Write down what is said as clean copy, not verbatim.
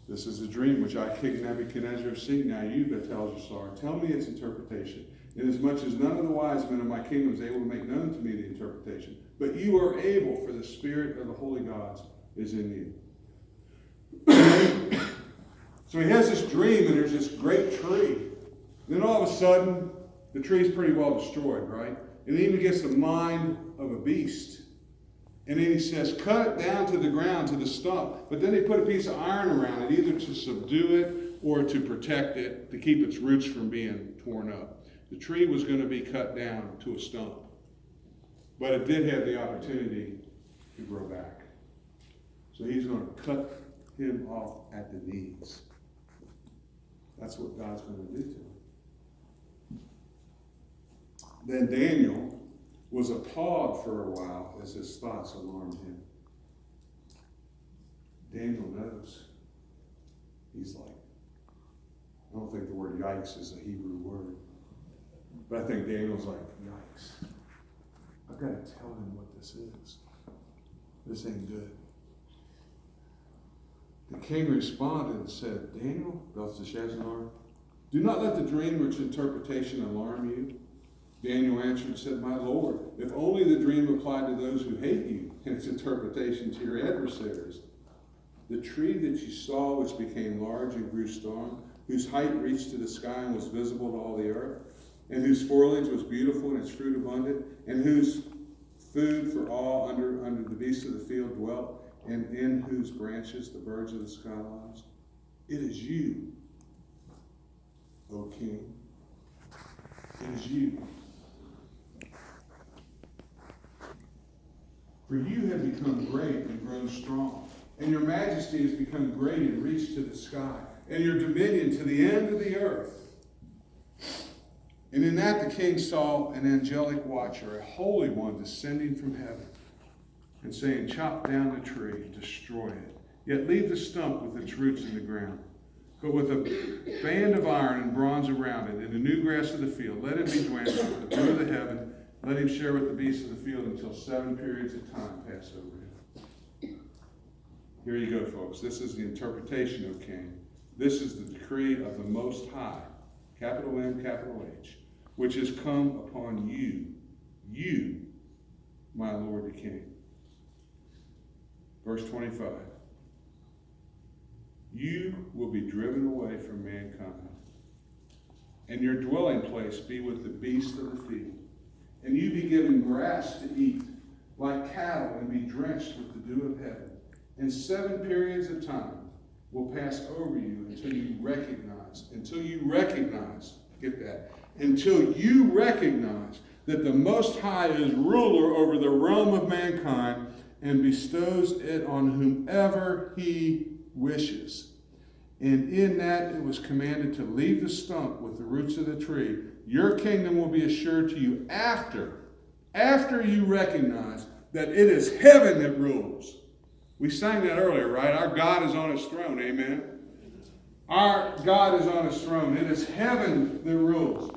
This is a dream which I, King Nebuchadnezzar, have seen. Now you, Bethesda, tell me its interpretation. Inasmuch as none of the wise men of my kingdom is able to make known to me the interpretation. But you are able, for the spirit of the holy gods is in you. So he has this dream, and there's this great tree. And then all of a sudden, the tree's pretty well destroyed, right? And he even gets the mind of a beast. And then he says, cut it down to the ground, to the stump. But then they put a piece of iron around it, either to subdue it or to protect it, to keep its roots from being torn up. The tree was going to be cut down to a stump. But it did have the opportunity to grow back. So he's going to cut him off at the knees. That's what God's going to do to him. Then Daniel was appalled for a while as his thoughts alarmed him. Daniel knows. He's like, I don't think the word yikes is a Hebrew word. But I think Daniel's like, yikes. I've got to tell him what this is. This ain't good. The king responded and said, Daniel, Belteshazzar, do not let the dream or its interpretation alarm you. Daniel answered and said, my Lord, if only the dream applied to those who hate you and its interpretation to your adversaries. The tree that you saw, which became large and grew strong, whose height reached to the sky and was visible to all the earth, and whose foliage was beautiful and its fruit abundant, and whose food for all under the beasts of the field dwelt, and in whose branches the birds of the sky lodged. It is you, O king. It is you. For you have become great and grown strong, and your majesty has become great and reached to the sky, and your dominion to the end of the earth. And in that the king saw an angelic watcher, a holy one, descending from heaven, and saying, chop down the tree, destroy it, yet leave the stump with its roots in the ground. But with a band of iron and bronze around it, and the new grass of the field, let it be planted with the bird of the heaven. Let him share with the beasts of the field until 7 periods of time pass over him. Here you go, folks. This is the interpretation of King. This is the decree of the Most High, capital M, capital H, which has come upon you, my Lord the King. Verse 25. You will be driven away from mankind, and your dwelling place be with the beasts of the field. And you be given grass to eat, like cattle, and be drenched with the dew of heaven. And 7 periods of time will pass over you until you recognize, get that, until you recognize that the Most High is ruler over the realm of mankind and bestows it on whomever he wishes. And in that it was commanded to leave the stump with the roots of the tree. Your kingdom will be assured to you after you recognize that it is heaven that rules. We sang that earlier, right? Our God is on his throne, amen? Our God is on his throne. It is heaven that rules.